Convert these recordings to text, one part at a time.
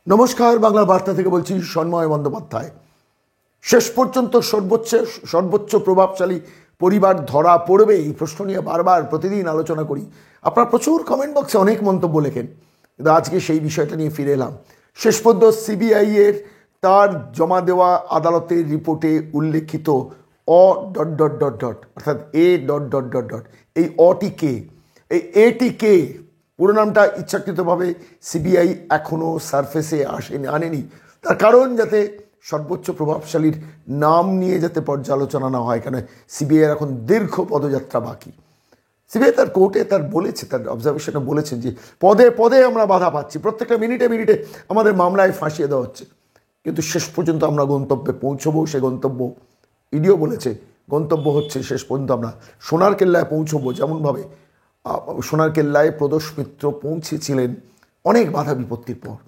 নমস্কার, বাংলা বার্তা থেকে বলছি সন্ময় বন্দ্যোপাধ্যায়। শেষ পর্যন্ত সর্বোচ্চ প্রভাবশালী পরিবার ধরা পড়বে, এই প্রশ্ন নিয়ে বারবার প্রতিদিন আলোচনা করি। আপনারা প্রচুর কমেন্ট বক্সে অনেক মন্তব্য লেখেন, কিন্তু আজকে সেই বিষয়টা নিয়ে ফিরে এলাম। শেষ পর্যন্ত সিবিআই এর তার জমা দেওয়া আদালতের রিপোর্টে উল্লেখিত অর্থাৎ এই অটি কে, এই এটি কে, পুরো নামটা ইচ্ছাকৃতভাবে সিবিআই এখনও সারফেসে আনেনি। তার কারণ যাতে সর্বোচ্চ প্রভাবশালীর নাম নিয়ে যাতে পর্যালোচনা না হয়, কেন সিবিআইয়ের এখন দীর্ঘ পদযাত্রা বাকি। সিবিআই তার কোর্টে তার অবজারভেশনে বলেছেন যে পদে পদে আমরা বাধা পাচ্ছি, প্রত্যেকটা মিনিটে মিনিটে আমাদের মামলায় ফাঁসিয়ে দেওয়া হচ্ছে, কিন্তু শেষ পর্যন্ত আমরা গন্তব্যে পৌঁছবো। সে গন্তব্য ইডিও বলেছে, গন্তব্য হচ্ছে শেষ পর্যন্ত আমরা সোনার কেল্লায় পৌঁছবো। যেমনভাবে সোনার কেল্লায় প্রদোষ মিত্র পৌঁছেছিলেন অনেক বাধা বিপত্তির পর।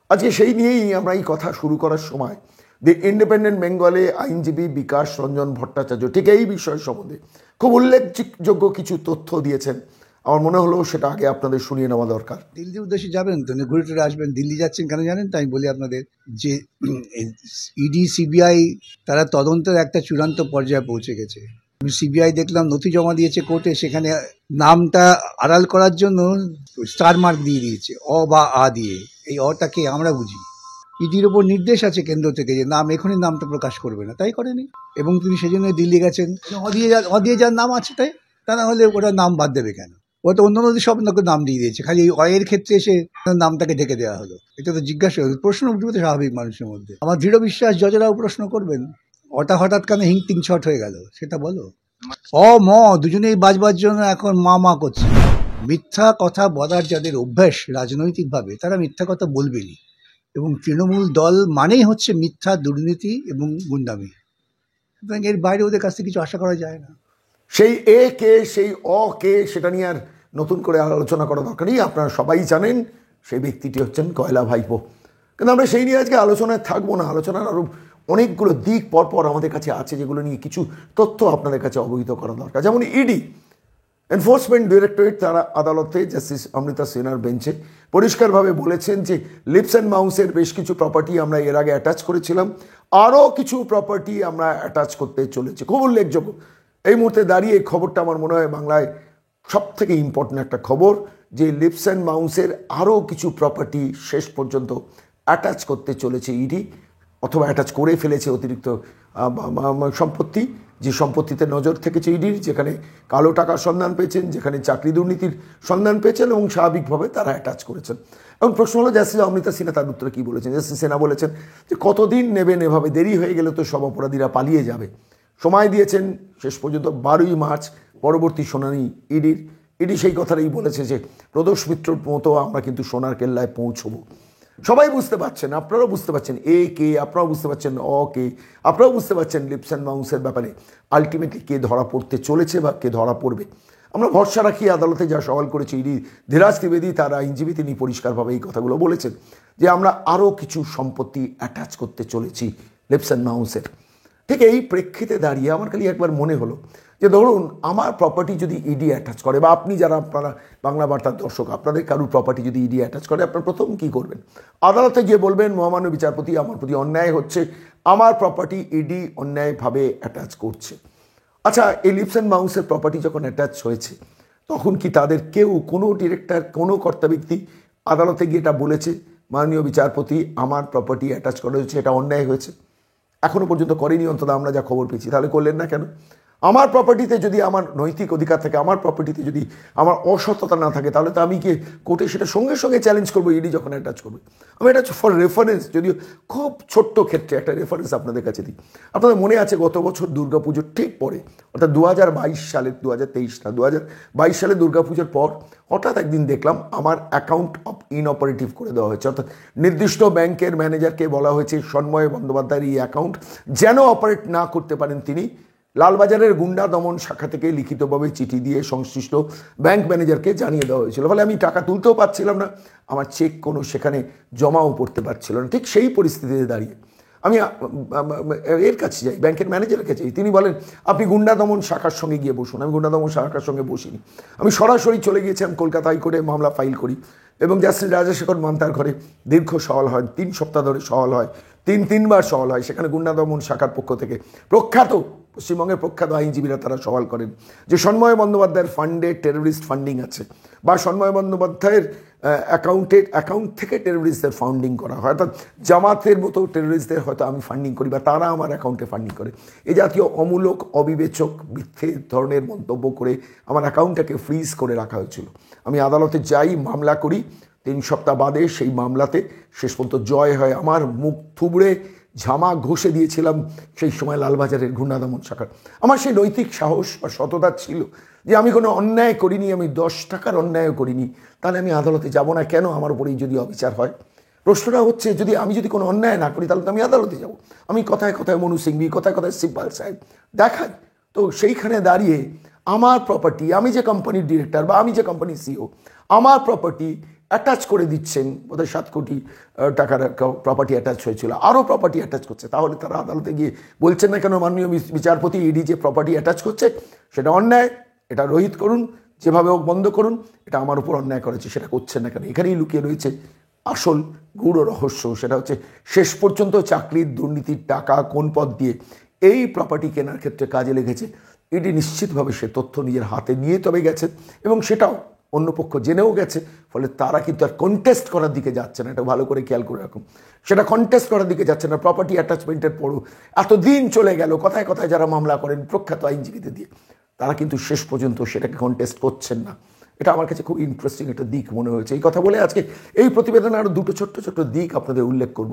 আজকে সেই নিয়েই আমরা এই কথা শুরু করার সময় দি ইন্ডিপেন্ডেন্ট বেঙ্গলে আইনজীবী বিকাশ রঞ্জন ভট্টাচার্য ঠিক এই বিষয় সম্বন্ধে খুব উল্লেখযোগ্য কিছু তথ্য দিয়েছেন। আমার মনে হলো সেটা আগে আপনাদের শুনিয়ে নেওয়া দরকার। দিল্লির উদ্দেশ্যে যাবেন তো, ঘুরে টুরে আসবেন। দিল্লি যাচ্ছেন কেন জানেন? তাই বলি আপনাদের যে ইডি সিবিআই তারা তদন্তের একটা চূড়ান্ত পর্যায়ে পৌঁছে গেছে। সিবিআই দেখলাম নথি জমা দিয়েছে কোর্টে, সেখানে নামটা আড়াল করার জন্য স্টার মার্ক দিয়ে দিয়েছে, অ বা আ দিয়ে। এই অটাকে আমরা বুঝি। ইডির ওপর নির্দেশ আছে কেন্দ্র থেকে যে নাম এখনই নামটা প্রকাশ করবে না, তাই করেনি। এবং তিনি সেজন্য দিল্লি গেছেন। অদিয়ে যার নাম আছে তাই, তা না হলে ওটা নাম বাদ দেবে কেন? ও তো অন্য নদী সব নাম দিয়ে দিয়েছে, খালি এই অয়ের ক্ষেত্রে এসে নামটাকে ঢেকে দেওয়া হলো। এটা তো জিজ্ঞাসা প্রশ্ন উঠবে তো স্বাভাবিক মানুষের মধ্যে। আমার দৃঢ় বিশ্বাস জজরাও প্রশ্ন করবেন, ওটা হঠাৎ কেন হিং তিন ছট হয়ে গেল সেটা বলো। দুজনেই বাজবার জন্য এখন মা করছে। মিথ্যা কথা বলার যাদের অভ্যাস রাজনৈতিকভাবে, তারা মিথ্যা কথা বলবেনি। এবং তৃণমূল দল মানেই হচ্ছে মিথ্যা, দুর্নীতি এবং গুন্ডামি। সুতরাং এর বাইরে ওদের কাছ থেকে কিছু আশা করা যায় না। সেই এ কে, সেই অ কে, সেটা নিয়ে আর নতুন করে আলোচনা করা দরকার নেই। আপনারা সবাই জানেন সেই ব্যক্তিটি হচ্ছেন কয়লা ভাইপো। কিন্তু আমরা সেই নিয়ে আজকে আলোচনায় থাকবো না। আলোচনার আরও অনেকগুলো দিক পরপর আমাদের কাছে আছে, যেগুলো নিয়ে কিছু তথ্য আপনাদের কাছে অবহিত করা দরকার। যেমন ইডি এনফোর্সমেন্ট ডিরেক্টরেট তারা আদালতে জাস্টিস অমৃতা সিনহার বেঞ্চে পরিষ্কারভাবে বলেছেন যে লিপস অ্যান্ড মাউসের বেশ কিছু প্রপার্টি আমরা এর আগে অ্যাটাচ করেছিলাম, আরও কিছু প্রপার্টি আমরা অ্যাটাচ করতে চলেছি। খুব উল্লেখযোগ্য এই মুহূর্তে দাঁড়িয়ে এই খবরটা আমার মনে হয় বাংলায় সব থেকে ইম্পর্টেন্ট একটা খবর, যে লিপস অ্যান্ড মাউসের আরও কিছু প্রপার্টি শেষ পর্যন্ত অ্যাটাচ করতে চলেছে ইডি, অথবা অ্যাটাচ করে ফেলেছে অতিরিক্ত সম্পত্তি। যে সম্পত্তিতে নজর থেকেছে ইডির, যেখানে কালো টাকার সন্ধান পেয়েছেন, যেখানে চাকরি দুর্নীতির সন্ধান পেয়েছেন, এবং স্বাভাবিকভাবে তারা অ্যাটাচ করেছেন। এবং প্রশ্ন হলো জাস্টিস অমৃতা সিনহা তার উত্তরে কী বলেছেন। জাস্টিস সিনহা বলেছেন যে কতদিন নেবেন, এভাবে দেরি হয়ে গেলে তো সব অপরাধীরা পালিয়ে যাবে। সময় দিয়েছেন শেষ পর্যন্ত 12ই মার্চ পরবর্তী শুনানি ইডির। ইডি সেই কথাটাই বলেছে যে প্রদোষ মিত্রর মতো আমরা কিন্তু সোনার কেল্লায় পৌঁছবো। সবাই বুঝতে পারছেন, আপনারাও বুঝতে পারছেন এ কে, আপনারাও বুঝতে পারছেন অ কে, আপনারাও বুঝতে পারছেন লিপস অ্যান্ড মাউসের ব্যাপারে আলটিমেটলি কে ধরা পড়তে চলেছে বা কে ধরা পড়বে। আমরা ভরসা রাখি আদালতে যা সওয়াল করেছে ইডি, ধীরাজ ত্রিবেদী তার আইনজীবী, তিনি পরিষ্কারভাবে এই কথাগুলো বলেছেন যে আমরা আরও কিছু সম্পত্তি অ্যাটাচ করতে চলেছি লিপস অ্যান্ড মাউসের। ঠিক এই প্রেক্ষিতে দাঁড়িয়ে আমার খালি একবার মনে হলো যে ধরুন আমার প্রপার্টি যদি ইডি অ্যাটাচ করে, বা আপনি যারা আপনারা বাংলা বার্তার দর্শক, আপনাদের কারুর প্রপার্টি যদি ইডি অ্যাটাচ করে, আপনার প্রথম কী করবেন? আদালতে গিয়ে বলবেন মহামান্য বিচারপতি, আমার প্রতি অন্যায় হচ্ছে, আমার প্রপার্টি ইডি অন্যায়ভাবে অ্যাটাচ করছে। আচ্ছা, এই লিপস অ্যান্ড মাউসের প্রপার্টি যখন অ্যাটাচ হয়েছে, তখন কি তাদের কেউ, কোনো ডিরেক্টর, কোনো কর্তা ব্যক্তি আদালতে গিয়ে এটা বলেছে মাননীয় বিচারপতি আমার প্রপার্টি অ্যাটাচ করা হয়েছে, এটা অন্যায় হয়েছে? এখনও পর্যন্ত করেনি, অন্তত আমরা যা খবর পেয়েছি। তাহলে করলেন না কেন? আমার প্রপার্টিতে যদি আমার নৈতিক অধিকার থাকে, আমার প্রপার্টিতে যদি আমার অসততা না থাকে, তাহলে তো আমি কি কোর্টে সেটা সঙ্গে সঙ্গে চ্যালেঞ্জ করবো ইডি যখন অ্যাটাচ করবে। আমি এটা ফর রেফারেন্স, যদিও খুব ছোট্ট ক্ষেত্রে একটা রেফারেন্স আপনাদের কাছে দিই। আপনাদের মনে আছে গত বছর দুর্গাপুজোর ঠিক পরে, অর্থাৎ 2022 সালে, 2023 না 2022 সালে দুর্গাপুজোর পর হঠাৎ একদিন দেখলাম আমার অ্যাকাউন্ট ইনঅপারেটিভ করে দেওয়া হয়েছে। অর্থাৎ নির্দিষ্ট ব্যাংকের ম্যানেজারকে বলা হয়েছে সন্ময় বন্দ্যোপাধ্যায়ের এই অ্যাকাউন্ট যেন অপারেট না করতে পারেন তিনি। লালবাজারের গুন্ডা দমন শাখা থেকে লিখিতভাবে চিঠি দিয়ে সংশ্লিষ্ট ব্যাংক ম্যানেজারকে জানিয়ে দেওয়া হয়েছিল। ফলে আমি টাকা তুলতেও পারছিলাম না, আমার চেক কোনো সেখানে জমাও পড়তে পারছিল না। ঠিক সেই পরিস্থিতিতে দাঁড়িয়ে আমি এর কাছে যাই, ব্যাংকের ম্যানেজারের কাছে যাই, তিনি বলেন আপনি গুন্ডা দমন শাখার সঙ্গে গিয়ে বসুন। আমি গুন্ডা দমন শাখার সঙ্গে বসিনি, আমি সরাসরি চলে গিয়েছিলাম কলকাতা হাইকোর্টে মামলা ফাইল করি এবং জাস্টিস রাজাশেখর মান্তার ঘরে দীর্ঘ সওয়াল হয়, 3 সপ্তাহ ধরে সওয়াল হয়, তিনবার সওয়াল হয়। সেখানে গুন্ডা দমন শাখার পক্ষ থেকে প্রখ্যাত পশ্চিমবঙ্গের প্রখ্যাত আইনজীবীরা তারা সওয়াল করেন যে সন্ময় বন্দ্যোপাধ্যায়ের ফান্ডে টেররিস্ট ফান্ডিং আছে, বা সন্ময় বন্দ্যোপাধ্যায়ের অ্যাকাউন্ট থেকে টেররিস্টদের ফান্ডিং করা হয়, অর্থাৎ জামাতের মতো টেররিস্টদের হয়তো আমি ফান্ডিং করি বা তারা আমার অ্যাকাউন্টে ফান্ডিং করে। এই জাতীয় অমূলক, অবিবেচক, মিথ্যে ধরনের মন্তব্য করে আমার অ্যাকাউন্টটাকে ফ্রিজ করে রাখা হয়েছিল। আমি আদালতে যাই, মামলা করি, 3 সপ্তাহ বাদে সেই মামলাতে শেষ পর্যন্ত জয় হয়। আমার মুখ থুবড়ে ঝামা ঘষে দিয়েছিলাম সেই সময় লালবাজারের গুন্ডা দমন শাখার। আমার সেই নৈতিক সাহস বা সততা ছিল যে আমি কোনো অন্যায় করিনি, আমি 10 টাকার অন্যায়ও করিনি, তাহলে আমি আদালতে যাব না কেন? আমার উপরেই যদি অবিচার হয়। প্রশ্নটা হচ্ছে আমি যদি কোনো অন্যায় না করি তাহলে তো আমি আদালতে যাব। আমি কথায় কথায় মনু সিংভি, কথায় কথায় সিব্বাল সাহেব দেখাই, তো সেইখানে দাঁড়িয়ে আমার প্রপার্টি, আমি যে কোম্পানির ডিরেক্টর বা আমি যে কোম্পানির সিও, আমার প্রপার্টি অ্যাটাচ করে দিচ্ছেন, বোধহয় 7 কোটি টাকার প্রপার্টি অ্যাটাচ হয়েছিল, আরও প্রপার্টি অ্যাটাচ করছে। তাহলে তারা আদালতে গিয়ে বলছেন না কেন মাননীয় বিচারপতি, ইডি যে প্রপার্টি অ্যাটাচ করছে সেটা অন্যায়, এটা রহিত করুন, যেভাবে হোক বন্ধ করুন, এটা আমার উপর অন্যায় করেছে, সেটা করছেন না কেন? এখানেই লুকিয়ে রয়েছে আসল গূঢ় রহস্য। সেটা হচ্ছে শেষ পর্যন্ত চাকরির দুর্নীতির টাকা কোন পথ দিয়ে এই প্রপার্টি কেনার ক্ষেত্রে কাজে লেগেছে, ইডি নিশ্চিতভাবে সে তথ্য নিজের হাতে নিয়ে তবে গেছে এবং সেটাও অন্য পক্ষ জেনেও গেছে। ফলে তারা কিন্তু আর কন্টেস্ট করার দিকে যাচ্ছে না, এটা ভালো করে খেয়াল করে রাখুন। সেটা কন্টেস্ট করার দিকে যাচ্ছে না। প্রপার্টি অ্যাটাচমেন্টের পরও এতদিন চলে গেল, কথায় কথায় যারা মামলা করেন প্রখ্যাত আইনজীবীদের দিয়ে, তারা কিন্তু শেষ পর্যন্ত সেটাকে কন্টেস্ট করছেন না। এটা আমার কাছে খুব ইন্টারেস্টিং একটা দিক মনে হয়েছে। এই কথা বলে আজকে এই প্রতিবেদনে আরও 2টো ছোট্ট ছোট্ট দিক আপনাদের উল্লেখ করব।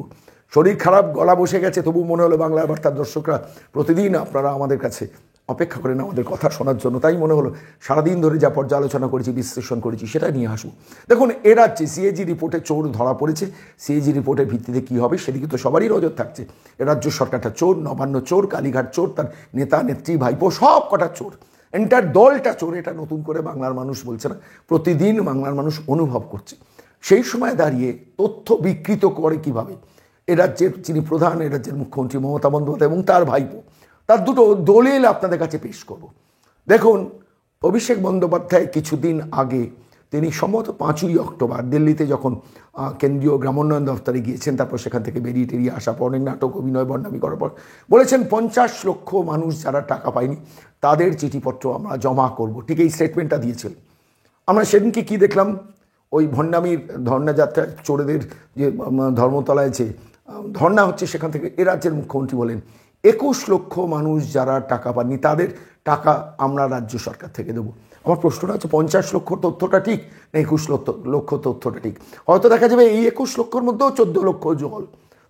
শরীর খারাপ, গলা বসে গেছে, তবু মনে হলো বাংলার বার্তার দর্শকরা প্রতিদিন আপনারা আমাদের কাছে অপেক্ষা করেন আমাদের কথা শোনার জন্য, তাই মনে হলো সারাদিন ধরে যা পর্যালোচনা করেছি, বিশ্লেষণ করেছি, সেটা নিয়ে আসুন। দেখুন, এ রাজ্যে সিএজি রিপোর্টে চোর ধরা পড়েছে। সিএজি রিপোর্টের ভিত্তিতে কী হবে সেদিকে তো সবারই নজর থাকছে। এ রাজ্য সরকারটা চোর, নবান্ন চোর, কালীঘাট চোর, তার নেতা নেত্রী ভাইপো সব কটা চোর, এন্টার দলটা চোর। এটা নতুন করে বাংলার মানুষ বলছে না, প্রতিদিন বাংলার মানুষ অনুভব করছে। সেই সময় দাঁড়িয়ে তথ্য বিকৃত করে কিভাবে এ রাজ্যের যিনি প্রধান, এ রাজ্যের মুখ্যমন্ত্রী মমতা বন্দ্যোপাধ্যায় এবং তার ভাইপো, তার 2টো দলিল আপনাদের কাছে পেশ করব। দেখুন, অভিষেক বন্দ্যোপাধ্যায় কিছুদিন আগে তিনি সম্ভবত 5ই অক্টোবর দিল্লিতে যখন কেন্দ্রীয় গ্রামোন্নয়ন দপ্তরে গিয়েছেন, তারপর সেখান থেকে বেরিয়ে আসার পর অনেক নাটক, অভিনয়, বর্ণামি করার পর বলেছেন 50 লক্ষ মানুষ যারা টাকা পায়নি তাদের চিঠিপত্র আমরা জমা করব। ঠিক এই স্টেটমেন্টটা দিয়েছিল। আমরা সেদিনকে কি দেখলাম? ওই ভণ্ডামির ধর্নাযাত্রা, চোরেদের যে ধর্মতলায় যে ধর্না হচ্ছে, সেখান থেকে এ রাজ্যের মুখ্যমন্ত্রী বলেন 21 লক্ষ মানুষ যারা টাকা পাননি তাদের টাকা আমরা রাজ্য সরকার থেকে দেবো। আমার প্রশ্নটা হচ্ছে 50 লক্ষ তথ্যটা ঠিক না 21 লক্ষ তথ্যটা ঠিক? হয়তো দেখা যাবে এই 21 লক্ষর মধ্যেও 14 লক্ষ জল।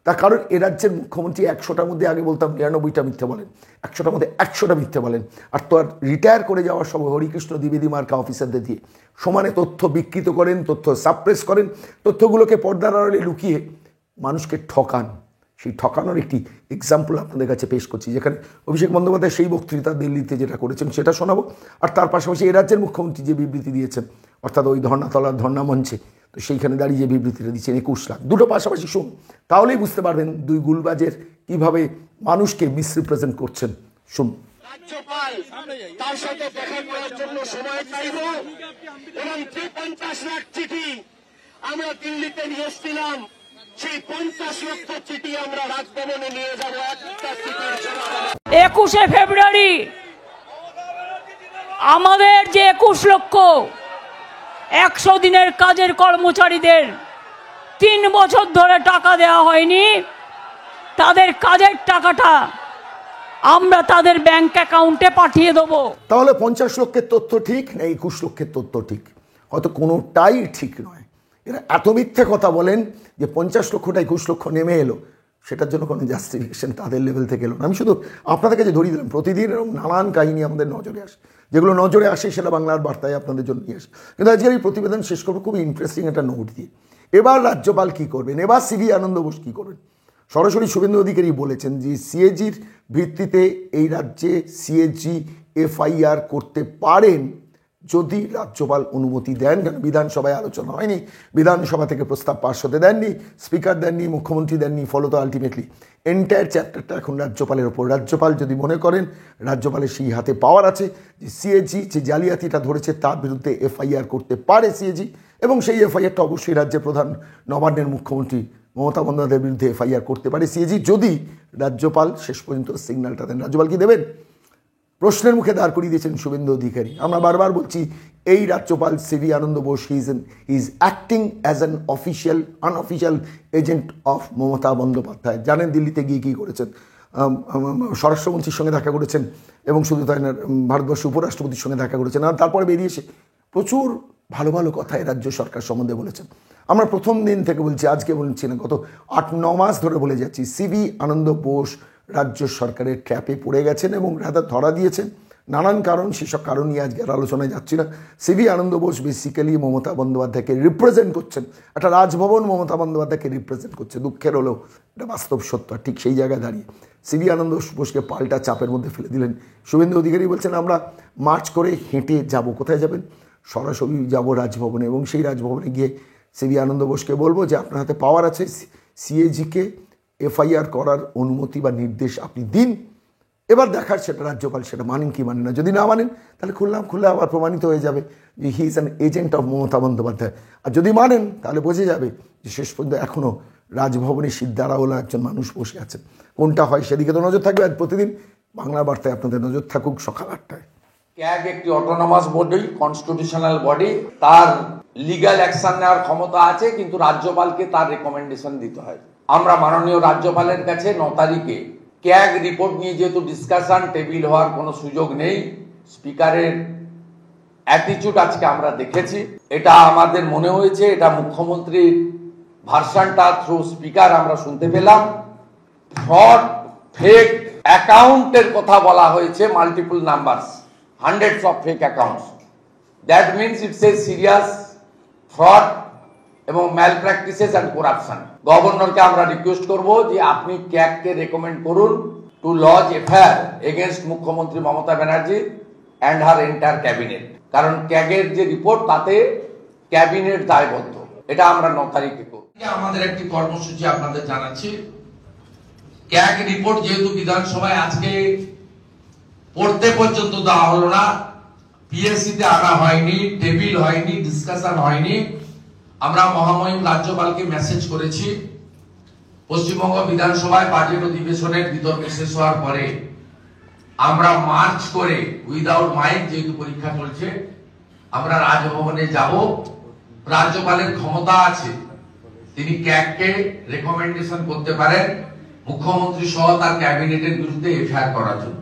তার কারণ এ রাজ্যের মুখ্যমন্ত্রী 100টার মধ্যে, আগে বলতাম 99টা মিথ্যে বলেন, 100টার মধ্যে 100টা মিথ্যে বলেন। আর তো আর রিটায়ার করে যাওয়ার সময় হরিকৃষ্ণ দ্বিবেদী মার্কা অফিসারদের দিয়ে সমানে তথ্য বিকৃত করেন, তথ্য সাপ্রেস করেন, তথ্যগুলোকে পর্দার আড়ালে লুকিয়ে মানুষকে ঠকান। সেই ঠকানোর একটি এক্সাম্পল আপনাদের কাছে পেশ করছি, যেখানে অভিষেক বন্দ্যোপাধ্যায় সেই বক্তৃতা দিল্লিতে যেটা করেছেন সেটা শোনাবো। আর তার পাশাপাশি এ রাজ্যের মুখ্যমন্ত্রী যে বিবৃতি দিয়েছেন, অর্থাৎ ওই ধর্নাতলার ধর্না মঞ্চে, তো সেইখানে দাঁড়িয়ে যে বিবৃতিটা দিচ্ছেন 21 লাখ, 2টো পাশাপাশি শুন, তাহলেই বুঝতে পারবেন 2 গুলবাজের কীভাবে মানুষকে মিসরিপ্রেজেন্ট করছেন। শুন। রাজ্যপাল তার সাথে দেখা করার জন্য সময় চাইব এবং যে 50 লাখ চিঠি আমরা দিল্লিতে নিয়ে এসেছিলাম, সেই 50 লক্ষ চিঠি আমরা রাজভবনে নিয়ে যাব। একটা চিঠির জবাব 21শে ফেব্রুয়ারি আমাদের যে 21 লক্ষ 100 দিনের কাজের কর্মচারীদের 3 বছর ধরে টাকা দেওয়া হয়নি, তাদের কাজের টাকাটা আমরা তাদের ব্যাংক অ্যাকাউন্টে পাঠিয়ে দেবো। তাহলে 50 লক্ষের তথ্য ঠিক না 21 লক্ষের তথ্য ঠিক? হয়তো কোনোটাই ঠিক নয়। এরা এত মিথ্যে কথা বলেন যে 50 লক্ষটা 21 লক্ষ নেমে এলো, সেটার জন্য কোনো জাস্টিফিকেশন তাদের লেভেল থেকে এলো না। আমি শুধু আপনাদের কাছে ধরিয়ে দিলাম, প্রতিদিন এরকম নানান কাহিনী আমাদের নজরে আসে, যেগুলো নজরে আসে সেটা বাংলার বার্তায় আপনাদের জন্য নিয়ে আসে। কিন্তু আজকের এই প্রতিবেদন শেষ করবো খুবই ইন্টারেস্টিং একটা নোট দিয়ে। এবার রাজ্যপাল কী করবেন? এবার সিভি আনন্দ বোস কী করবেন? সরাসরি শুভেন্দু অধিকারী বলেছেন যে সিএজির ভিত্তিতে এই রাজ্যে সিএজি এফআইআর করতে পারেন যদি রাজ্যপাল অনুমতি দেন, কারণ বিধানসভায় আলোচনা হয়নি, বিধানসভা থেকে প্রস্তাব পাশ হতে দেননি, স্পিকার দেননি, মুখ্যমন্ত্রী দেননি, ফলত আলটিমেটলি এন্টায়ার চ্যাপ্টারটা এখন রাজ্যপালের ওপর। রাজ্যপাল যদি মনে করেন, রাজ্যপালের সেই হাতে পাওয়ার আছে যে সিএজি যে জালিয়াতিটা ধরেছে তার বিরুদ্ধে এফআইআর করতে পারে সিএজি, এবং সেই এফআইআরটা অবশ্যই রাজ্যের প্রধান নবান্নের মুখ্যমন্ত্রী মমতা বন্দ্যোপাধ্যায়ের বিরুদ্ধে এফআইআর করতে পারে সিএজি, যদি রাজ্যপাল শেষ পর্যন্ত সিগন্যালটা দেন। রাজ্যপাল কি দেবেন? প্রশ্নের মুখে দাঁড় করিয়ে দিয়েছেন শুভেন্দু অধিকারী। আমরা বারবার বলছি, এই রাজ্যপাল C V Ananda Bose is acting as an unofficial agent of Mamata Bandyopadhyay. জানেন দিল্লিতে গিয়ে কী করেছেন? স্বরাষ্ট্রমন্ত্রীর সঙ্গে দেখা করেছেন, এবং শুধু তাই না, ভারতবর্ষের উপরাষ্ট্রপতির সঙ্গে দেখা করেছেন, আর তারপরে বেরিয়ে এসে প্রচুর ভালো ভালো কথায় রাজ্য সরকার সম্বন্ধে বলেছেন। আমরা প্রথম দিন থেকে বলছি, আজকে বলছি না, গত 8-9 মাস ধরে বলে যাচ্ছি, সিভি আনন্দ বোস রাজ্য সরকারের ট্র্যাপে পড়ে গেছেন এবং ধরা দিয়েছেন। নানান কারণ, সেসব কারণ নিয়ে আজকে আর আলোচনায় যাচ্ছি না। সিভি আনন্দ বোস বেসিক্যালি মমতা বন্দ্যোপাধ্যায়কে রিপ্রেজেন্ট করছেন, একটা রাজভবন মমতা বন্দ্যোপাধ্যায়কে রিপ্রেজেন্ট করছে। দুঃখের হলেও এটা বাস্তব সত্য। ঠিক সেই জায়গায় দাঁড়িয়ে সিভি আনন্দ বোসকে পাল্টা চাপের মধ্যে ফেলে দিলেন শুভেন্দু অধিকারী। বলছেন, আমরা মার্চ করে হেঁটে যাব। কোথায় যাবেন? সরাসরি যাব রাজভবনে, এবং সেই রাজভবনে গিয়ে সিভি আনন্দ বোসকে বলবো যে আপনার হাতে পাওয়ার আছে, সিএজিকে এফআইআর করার অনুমতি বা নির্দেশ আপনি দিন। এবার দেখার সেটা রাজ্যপাল সেটা মানেন কি মানেন না। যদি না মানেন, তাহলে খুললে আবার প্রমাণিত হয়ে যাবে যে he is an agent of Mamata Bandyopadhyay. আর যদি মানেন, তাহলে বোঝা যাবে যে শেষ পর্যন্ত এখনও রাজভবনে সিদ্ধারাওয়ালা একজন মানুষ বসে আছেন। কোনটা হয় সেদিকে তো নজর থাকবে। আর প্রতিদিন বাংলা বার্তায় আপনাদের নজর থাকুক সকাল 8টায়। ক্যাগ একটি অটোনমাস বডি, কনস্টিটিউশনাল বডি, তার লিগ্যাল অ্যাকশন নেওয়ার ক্ষমতা আছে, কিন্তু রাজ্যপালকে তার রেকমেন্ডেশন দিতে হয়। আমরা মাননীয় রাজ্যপালের কাছে 9 তারিখে ক্যাগ রিপোর্ট নিয়ে যেহেতু ডিসকাশন টেবিল হওয়ার কোনো সুযোগ নেই, স্পিকারের অ্যাটিটিউড আজকে আমরা দেখেছি, এটা আমাদের মনে হয়েছে এটা মুখ্যমন্ত্রীর ভার্সনটা থ্রু স্পিকার আমরা শুনতে পেলাম। ফ্রড, ফেক অ্যাকাউন্টের কথা বলা হয়েছে, multiple numbers, hundreds of fake accounts. That means it's a serious fraud এবং malpractices and corruption. গভর্নরকে আমরা রিকোয়েস্ট করব যে আপনি ক্যাগকে রেকমেন্ড করুন টু লজ এফআইআর এগেইনস্ট মুখ্যমন্ত্রী Mamata Banerjee and her entire cabinet, কারণ ক্যাগের যে রিপোর্ট তাতে ক্যাবিনেট দায়বদ্ধ। এটা আমরা 9 তারিখে করব। আমাদের একটি কর্মসূচি আপনাদের জানাচ্ছি। ক্যাগ রিপোর্ট যেহেতু বিধানসভায় আজকে পড়তে পর্যন্ত দেওয়া হলো না, পিএসসিতে আনা হয়নি, টেবিল হয়নি, ডিসকাশন হয়নি, আমরা মহামহিম রাজ্যপালকে মেসেজ করেছি। পশ্চিমবঙ্গ বিধানসভায় বাজেট অধিবেশনের বিতর্ক শেষ হওয়ার পরে আমরা মার্চ করে উইদাউট মাইক, যেহেতু পরীক্ষা চলছে, আমরা রাজভবনে যাব। রাজ্যপালের ক্ষমতা আছে, তিনি ক্যাগকে রেকমেন্ডেশন করতে পারেন মুখ্যমন্ত্রী সহ তার ক্যাবিনেটের বিরুদ্ধে এফআইআর করার জন্য।